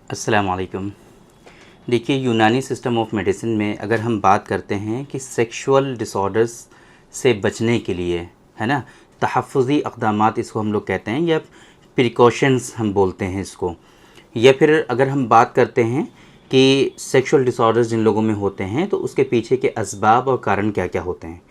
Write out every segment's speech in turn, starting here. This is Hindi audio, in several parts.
अस्सलाम वालेकुम। देखिए, यूनानी सिस्टम ऑफ मेडिसिन में अगर हम बात करते हैं कि सेक्सुअल डिसऑर्डर्स से बचने के लिए, है ना, तहफ़्फ़ुज़ी इक़दामात इसको हम लोग कहते हैं, या प्रिकॉशंस हम बोलते हैं इसको। या फिर अगर हम बात करते हैं कि सेक्सुअल डिसऑर्डर्स जिन लोगों में होते हैं तो उसके पीछे के असबाब और कारण क्या क्या होते हैं।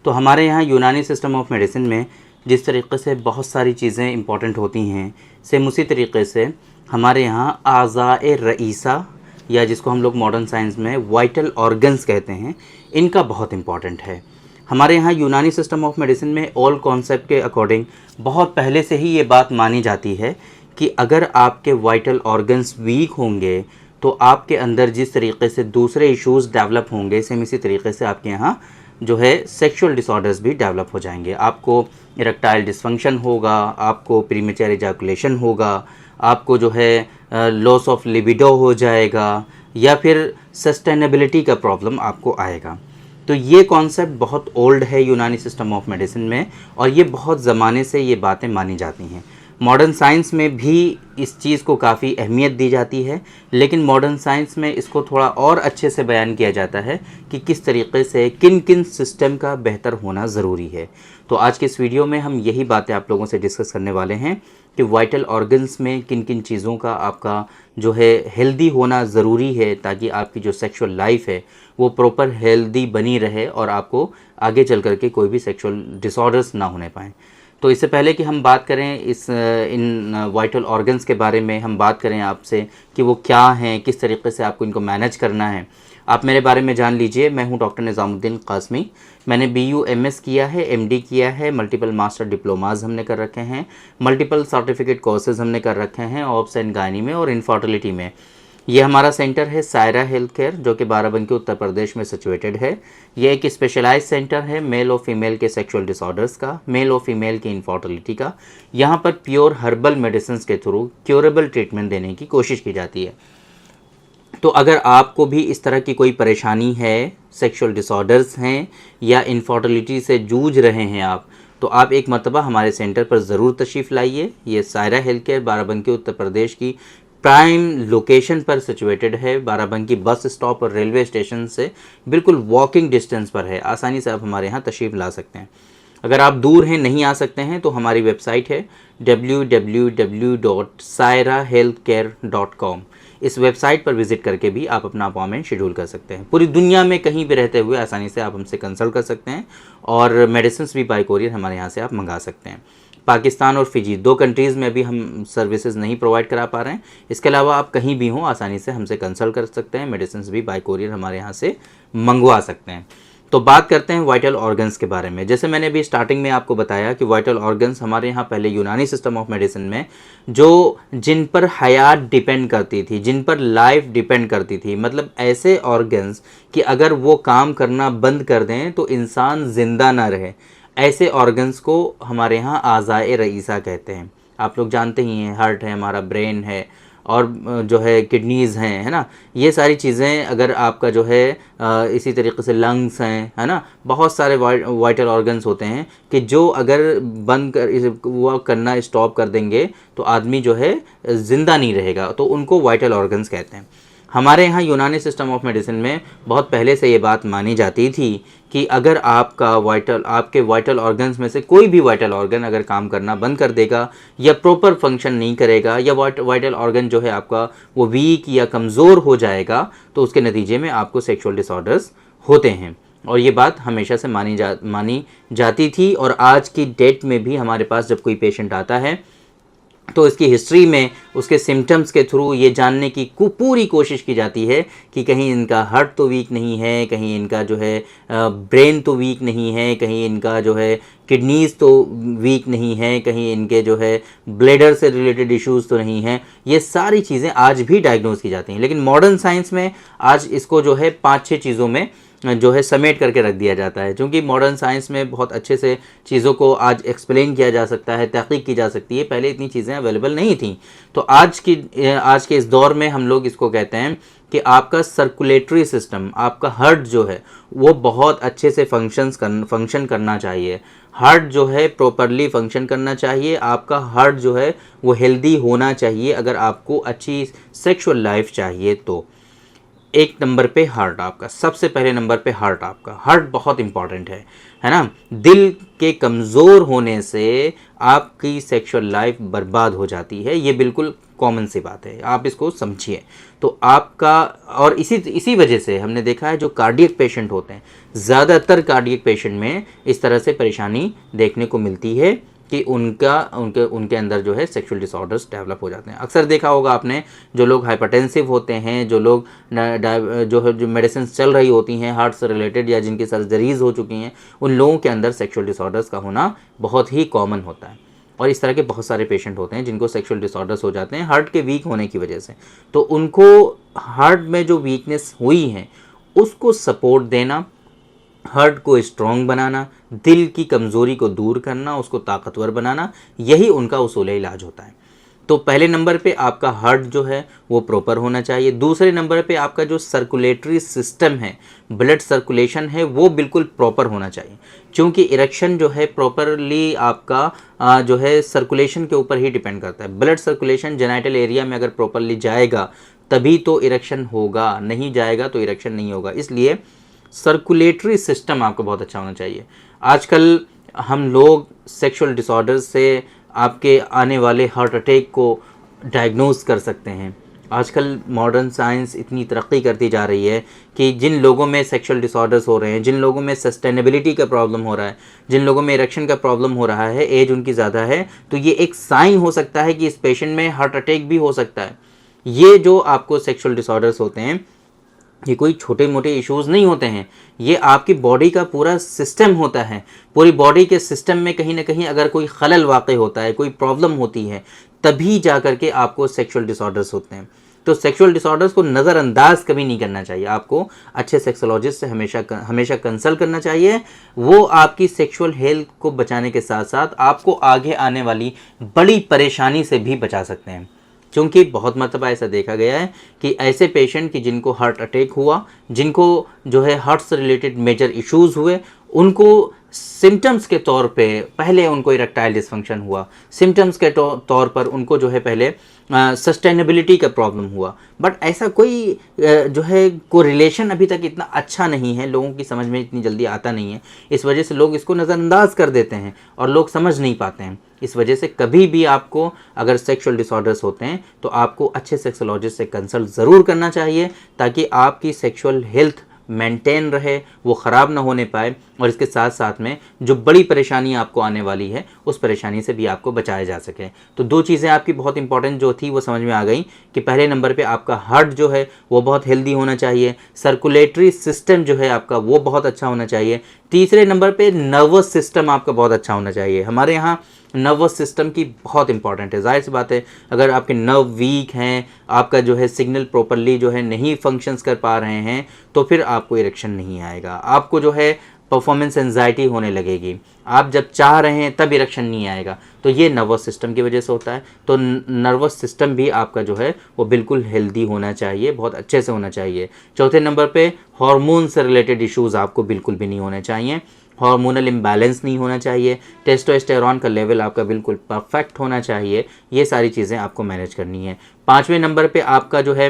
तो हमारे यहाँ यूनानी सिस्टम ऑफ मेडिसिन में जिस तरीक़े से बहुत सारी चीज़ें इंपॉर्टेंट होती हैं, सेम उसी तरीक़े से हमारे यहाँ आज़ाए रईसा, या जिसको हम लोग मॉडर्न साइंस में वाइटल ऑर्गन्स कहते हैं, इनका बहुत इम्पॉर्टेंट है। हमारे यहाँ यूनानी सिस्टम ऑफ मेडिसिन में ओल्ड कॉन्सेप्ट के अकॉर्डिंग बहुत पहले से ही ये बात मानी जाती है कि अगर आपके वाइटल ऑर्गन्स वीक होंगे तो आपके अंदर जिस तरीके से दूसरे इश्यूज़ डेवलप होंगे, सेम इसी तरीके से आपके यहाँ जो है सेक्सुअल डिसऑर्डर्स भी डेवलप हो जाएंगे। आपको इरेक्टाइल डिसफंक्शन होगा, आपको प्रीमेच्योर इजैकुलेशन होगा, आपको जो है लॉस ऑफ लिबिडो हो जाएगा, या फिर सस्टेनेबिलिटी का प्रॉब्लम आपको आएगा। तो ये कॉन्सेप्ट बहुत ओल्ड है यूनानी सिस्टम ऑफ मेडिसिन में, और ये बहुत ज़माने से ये बातें मानी जाती हैं। मॉडर्न साइंस में भी इस चीज़ को काफ़ी अहमियत दी जाती है, लेकिन मॉडर्न साइंस में इसको थोड़ा और अच्छे से बयान किया जाता है कि किस तरीके से किन किन सिस्टम का बेहतर होना ज़रूरी है। तो आज के इस वीडियो में हम यही बातें आप लोगों से डिस्कस करने वाले हैं कि वाइटल ऑर्गन्स में किन किन चीज़ों का आपका जो है हेल्दी होना ज़रूरी है, ताकि आपकी जो सेक्सुअल लाइफ है वो प्रॉपर हेल्दी बनी रहे और आपको आगे चल कर के कोई भी सेक्सुअल डिसऑर्डर्स ना होने पाएँ। तो इससे पहले कि हम बात करें इन वाइटल ऑर्गन्स के बारे में, हम बात करें आपसे कि वो क्या हैं, किस तरीके से आपको इनको मैनेज करना है, आप मेरे बारे में जान लीजिए। मैं हूं डॉक्टर निज़ामुद्दीन क़ासमी। मैंने BUMS किया है, MD किया है, मल्टीपल मास्टर डिप्लोमाज हमने कर रखे हैं, मल्टीपल सर्टिफिकेट कोर्सेज़ हमने कर रखे हैं ऑब्स एंड गायनी में और इनफर्टिलिटी में। ये हमारा सेंटर है सायरा हेल्थ केयर, जो कि बाराबंकी उत्तर प्रदेश में सिचुएटेड है। ये एक स्पेशलाइज सेंटर है मेल और फीमेल के सेक्सुअल डिसऑर्डर्स का, मेल और फीमेल की इनफर्टिलिटी का। यहाँ पर प्योर हर्बल मेडिसिन के थ्रू क्योरेबल ट्रीटमेंट देने की कोशिश की जाती है। तो अगर आपको भी इस तरह की कोई परेशानी है, सेक्सुअल डिसऑर्डर्स हैं या इनफर्टिलिटी से जूझ रहे हैं आप, तो आप एक मरतबा हमारे सेंटर पर ज़रूर तशरीफ़ लाइए। ये सायरा हेल्थ केयर बाराबंकी उत्तर प्रदेश की प्राइम लोकेशन पर सिचुएटेड है। बाराबंकी बस स्टॉप और रेलवे स्टेशन से बिल्कुल वॉकिंग डिस्टेंस पर है। आसानी से आप हमारे यहाँ तशरीफ़ ला सकते हैं। अगर आप दूर हैं, नहीं आ सकते हैं, तो हमारी वेबसाइट है www.sairahealthcare.com। इस वेबसाइट पर विज़िट करके भी आप अपना अपॉइंटमेंट शेड्यूल कर सकते हैं। पूरी दुनिया में कहीं भी रहते हुए आसानी से आप हमसे कंसल्ट कर सकते हैं, और मेडिसिन भी बाय कोरियर हमारे यहाँ से आप मंगा सकते हैं। पाकिस्तान और फिजी 2 कंट्रीज़ में भी हम सर्विसेज नहीं प्रोवाइड करा पा रहे हैं। इसके अलावा आप कहीं भी हों, आसानी से हमसे कंसल्ट कर सकते हैं, मेडिसिन भी बाय कोरियर हमारे यहाँ से मंगवा सकते हैं। तो बात करते हैं वाइटल ऑर्गन्स के बारे में। जैसे मैंने अभी स्टार्टिंग में आपको बताया कि वाइटल ऑर्गन्स हमारे यहाँ पहले यूनानी सिस्टम ऑफ मेडिसिन में जिन पर हयात डिपेंड करती थी, जिन पर लाइफ डिपेंड करती थी, मतलब ऐसे ऑर्गन्स कि अगर वो काम करना बंद कर दें तो इंसान ज़िंदा ना रहे, ऐसे ऑर्गन्स को हमारे यहाँ आज़ाए रईसा कहते हैं। आप लोग जानते ही हैं, हार्ट है हमारा, ब्रेन है, और जो है किडनीज़ हैं, है ना। ये सारी चीज़ें अगर आपका जो है इसी तरीके से लंग्स हैं, है ना, बहुत सारे वाइटल ऑर्गन्स होते हैं कि जो अगर बंद कर वो करना स्टॉप कर देंगे तो आदमी जो है ज़िंदा नहीं रहेगा, तो उनको वाइटल ऑर्गन्स कहते हैं। हमारे यहाँ यूनानी सिस्टम ऑफ मेडिसिन में बहुत पहले से ये बात मानी जाती थी कि अगर आपके वाइटल ऑर्गन्स में से कोई भी वाइटल ऑर्गन अगर काम करना बंद कर देगा या प्रॉपर फंक्शन नहीं करेगा, या वाइटल ऑर्गन जो है आपका वो वीक या कमज़ोर हो जाएगा, तो उसके नतीजे में आपको सेक्सुअल डिसऑर्डर्स होते हैं। और ये बात हमेशा से मानी जाती थी, और आज की डेट में भी हमारे पास जब कोई पेशेंट आता है तो इसकी हिस्ट्री में उसके सिम्टम्स के थ्रू ये जानने की पूरी कोशिश की जाती है कि कहीं इनका हार्ट तो वीक नहीं है, कहीं इनका जो है ब्रेन तो वीक नहीं है, कहीं इनका जो है किडनीज़ तो वीक नहीं है, कहीं इनके जो है ब्लैडर से रिलेटेड इश्यूज़ तो नहीं हैं। ये सारी चीज़ें आज भी डायग्नोज की जाती हैं, लेकिन मॉडर्न साइंस में आज इसको जो है 5-6 चीज़ों में जो है समेट करके रख दिया जाता है। क्योंकि मॉडर्न साइंस में बहुत अच्छे से चीज़ों को आज एक्सप्लेन किया जा सकता है, तहकीक की जा सकती है, पहले इतनी चीज़ें अवेलेबल नहीं थी। तो आज के इस दौर में हम लोग इसको कहते हैं कि आपका सर्कुलेटरी सिस्टम, आपका हार्ट जो है वो बहुत अच्छे से फंक्शन करना चाहिए। हार्ट जो है प्रॉपरली फंक्शन करना चाहिए, आपका हार्ट जो है वो हेल्दी होना चाहिए अगर आपको अच्छी सेक्सुअल लाइफ चाहिए तो। एक नंबर पे हार्ट आपका, सबसे पहले नंबर पे हार्ट हार्ट बहुत इंपॉर्टेंट है ना। दिल के कमज़ोर होने से आपकी सेक्सुअल लाइफ बर्बाद हो जाती है, ये बिल्कुल कॉमन सी बात है, आप इसको समझिए। तो आपका, और इसी वजह से हमने देखा है जो कार्डियक पेशेंट होते हैं, ज़्यादातर कार्डियक पेशेंट में इस तरह से परेशानी देखने को मिलती है कि उनके अंदर जो है सेक्सुअल डिसऑर्डर्स डेवलप हो जाते हैं। अक्सर देखा होगा आपने, जो लोग हाइपरटेंसिव होते हैं, जो लोग जो मेडिसिन चल रही होती हैं हार्ट से रिलेटेड या जिनकी सर्जरीज हो चुकी हैं, उन लोगों के अंदर सेक्सुअल डिसऑर्डर्स का होना बहुत ही कॉमन होता है। और इस तरह के बहुत सारे पेशेंट होते हैं जिनको सेक्सुअल डिसऑर्डर्स हो जाते हैं हार्ट के वीक होने की वजह से। तो उनको हार्ट में जो वीकनेस हुई है उसको सपोर्ट देना, हार्ट को स्ट्रॉन्ग बनाना, दिल की कमज़ोरी को दूर करना, उसको ताकतवर बनाना, यही उनका उसूल इलाज होता है। तो पहले नंबर पे आपका हार्ट जो है वो प्रॉपर होना चाहिए। दूसरे नंबर पे आपका जो सर्कुलेटरी सिस्टम है, ब्लड सर्कुलेशन है, वो बिल्कुल प्रॉपर होना चाहिए। क्योंकि इरेक्शन जो है प्रॉपरली आपका जो है सर्कुलेशन के ऊपर ही डिपेंड करता है। ब्लड सर्कुलेशन जेनाइटल एरिया में अगर प्रॉपरली जाएगा तभी तो इरेक्शन होगा, नहीं जाएगा तो इरेक्शन नहीं होगा। इसलिए सर्कुलेटरी सिस्टम आपको बहुत अच्छा होना चाहिए। आजकल हम लोग सेक्सुअल डिसऑर्डर्स से आपके आने वाले हार्ट अटैक को डायग्नोज कर सकते हैं। आजकल मॉडर्न साइंस इतनी तरक्की करती जा रही है कि जिन लोगों में सेक्सुअल डिसऑर्डर्स हो रहे हैं, जिन लोगों में सस्टेनेबिलिटी का प्रॉब्लम हो रहा है, जिन लोगों में इरेक्शन का प्रॉब्लम हो रहा है, एज उनकी ज़्यादा है, तो ये एक साइन हो सकता है कि इस पेशेंट में हार्ट अटैक भी हो सकता है। ये जो आपको सेक्सुअल डिसऑर्डर्स होते हैं, ये कोई छोटे मोटे इश्यूज़ नहीं होते हैं, ये आपकी बॉडी का पूरा सिस्टम होता है। पूरी बॉडी के सिस्टम में कहीं ना कहीं अगर कोई खलल वाक़ई होता है, कोई प्रॉब्लम होती है, तभी जा कर के आपको सेक्सुअल डिसऑर्डर्स होते हैं। तो सेक्सुअल डिसऑर्डर्स को नज़रअंदाज कभी नहीं करना चाहिए। आपको अच्छे सेक्सोलॉजिस्ट से हमेशा कंसल्ट करना चाहिए। वो आपकी सेक्सुअल हेल्थ को बचाने के साथ साथ आपको आगे आने वाली बड़ी परेशानी से भी बचा सकते हैं। क्योंकि बहुत मरतबा ऐसा देखा गया है कि ऐसे पेशेंट कि जिनको हार्ट अटैक हुआ, जिनको जो है हार्ट से रिलेटेड मेजर इश्यूज़ हुए, उनको सिम्टम्स के तौर पे पहले उनको इरेक्टाइल डिसफंक्शन हुआ, सिम्टम्स के तौर पर उनको जो है पहले सस्टेनेबिलिटी का प्रॉब्लम हुआ, बट ऐसा कोई जो है कोरिलेशन अभी तक इतना अच्छा नहीं है, लोगों की समझ में इतनी जल्दी आता नहीं है। इस वजह से लोग इसको नज़रअंदाज कर देते हैं और लोग समझ नहीं पाते हैं। इस वजह से कभी भी आपको अगर सेक्सुअल डिसऑर्डर्स होते हैं तो आपको अच्छे सेक्सोलॉजिस्ट से कंसल्ट ज़रूर करना चाहिए, ताकि आपकी सेक्सुअल हेल्थ मेंटेन रहे, वो ख़राब ना होने पाए, और इसके साथ साथ में जो बड़ी परेशानी आपको आने वाली है उस परेशानी से भी आपको बचाया जा सके। तो दो चीज़ें आपकी बहुत इंपॉर्टेंट जो थी वो समझ में आ गई कि पहले नंबर पे आपका हार्ट जो है वो बहुत हेल्दी होना चाहिए, सर्कुलेटरी सिस्टम जो है आपका वो बहुत अच्छा होना चाहिए, तीसरे नंबर पे नर्वस सिस्टम आपका बहुत अच्छा होना चाहिए। हमारे यहाँ नर्वस सिस्टम की बहुत इंपॉर्टेंट है। जाहिर सी बात है, अगर आपके नर्व वीक हैं, आपका जो है सिग्नल प्रॉपरली जो है नहीं फंक्शंस कर पा रहे हैं, तो फिर आपको इरेक्शन नहीं आएगा, आपको जो है परफॉर्मेंस एंजाइटी होने लगेगी, आप जब चाह रहे हैं तब इरेक्शन नहीं आएगा। तो ये नर्वस सिस्टम की वजह से होता है। तो नर्वस सिस्टम भी आपका जो है वो बिल्कुल हेल्दी होना चाहिए, बहुत अच्छे से होना चाहिए। चौथे नंबर पे हार्मोन से रिलेटेड इश्यूज़ आपको बिल्कुल भी नहीं होने चाहिए, हार्मोनल इम्बैलेंस नहीं होना चाहिए, टेस्टोस्टेरॉन का लेवल आपका बिल्कुल परफेक्ट होना चाहिए। ये सारी चीज़ें आपको मैनेज करनी है। पाँचवें नंबर पे आपका जो है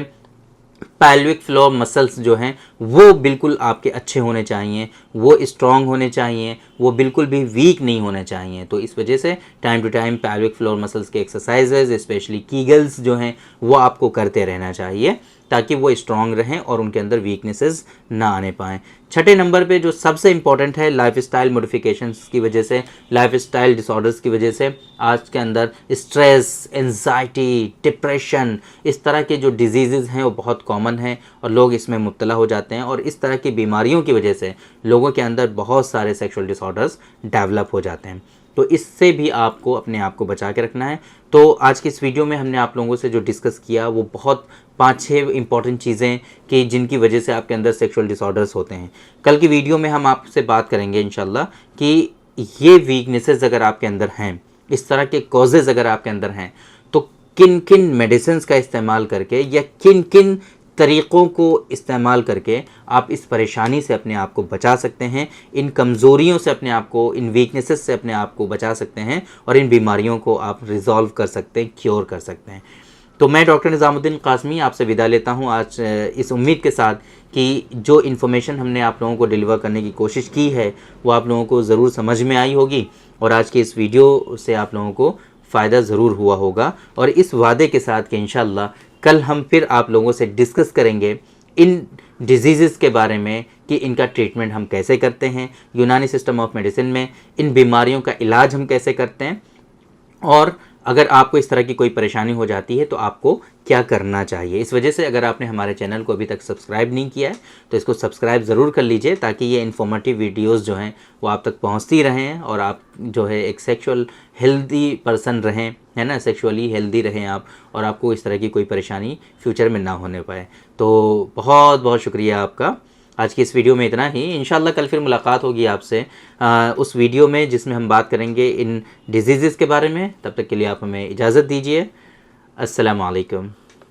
पैल्विक फ्लोर मसल्स जो हैं वो बिल्कुल आपके अच्छे होने चाहिए, वो स्ट्रॉन्ग होने चाहिए, वो बिल्कुल भी वीक नहीं होने चाहिए। तो इस वजह से time to time pelvic floor muscles के एक्सरसाइजेज, स्पेशली कीगल्स जो हैं वो आपको करते रहना चाहिए, ताकि वो स्ट्रॉन्ग रहें और उनके अंदर वीकनेसेस ना आने पाएँ। छठे नंबर पे जो सबसे इंपॉर्टेंट है, लाइफस्टाइल मॉडिफिकेशंस की वजह से, लाइफस्टाइल डिसऑर्डर्स की वजह से आज के अंदर स्ट्रेस, एंजाइटी, डिप्रेशन, इस तरह के जो डिजीज़ हैं वो बहुत कॉमन हैं और लोग इसमें मुब्तला हो जाते हैं, और इस तरह की बीमारियों की वजह से लोगों के अंदर बहुत सारे सेक्सुअल डिसऑर्डर्स डेवलप हो जाते हैं। तो इससे भी आपको अपने आप को बचा के रखना है। तो आज की इस वीडियो में हमने आप लोगों से जो डिस्कस किया वो बहुत 5-6 इंपॉर्टेंट चीज़ें कि जिनकी वजह से आपके अंदर सेक्सुअल डिसऑर्डर्स होते हैं। कल की वीडियो में हम आपसे बात करेंगे इंशाल्लाह कि ये वीकनेसेस अगर आपके अंदर हैं, इस तरह के कॉजेज़ अगर आपके अंदर हैं, तो किन किन मेडिसिन्स का इस्तेमाल करके या किन किन तरीक़ों को इस्तेमाल करके आप इस परेशानी से अपने आप को बचा सकते हैं, इन कमज़ोरियों से अपने आप को, इन वीकनेसेस से अपने आप को बचा सकते हैं और इन बीमारियों को आप रिज़ॉल्व कर सकते हैं, क्योर कर सकते हैं। तो मैं डॉक्टर निज़ामुद्दीन क़ासमी आपसे विदा लेता हूँ आज इस उम्मीद के साथ कि जो इन्फॉर्मेशन हमने आप लोगों को डिलीवर करने की कोशिश की है वो आप लोगों को ज़रूर समझ में आई होगी और आज की इस वीडियो से आप लोगों को फ़ायदा ज़रूर हुआ होगा। और इस वादे के साथ कि इंशाअल्लाह कल हम फिर आप लोगों से डिस्कस करेंगे इन डिजीज़ के बारे में कि इनका ट्रीटमेंट हम कैसे करते हैं, यूनानी सिस्टम ऑफ मेडिसिन में इन बीमारियों का इलाज हम कैसे करते हैं, और अगर आपको इस तरह की कोई परेशानी हो जाती है तो आपको क्या करना चाहिए। इस वजह से अगर आपने हमारे चैनल को अभी तक सब्सक्राइब नहीं किया है तो इसको सब्सक्राइब ज़रूर कर लीजिए ताकि ये इन्फॉर्मेटिव वीडियोस जो हैं वो आप तक पहुंचती रहें और आप जो है एक सेक्सुअल हेल्दी पर्सन रहें, है ना, सेक्सुअली हेल्दी रहें आप, और आपको इस तरह की कोई परेशानी फ्यूचर में ना होने पाए। तो बहुत बहुत शुक्रिया आपका। आज की इस वीडियो में इतना ही। इंशाल्लाह कल फिर मुलाकात होगी आपसे उस वीडियो में जिसमें हम बात करेंगे इन डिजीज़ के बारे में। तब तक के लिए आप हमें इजाज़त दीजिए। अस्सलामु अलैकुम।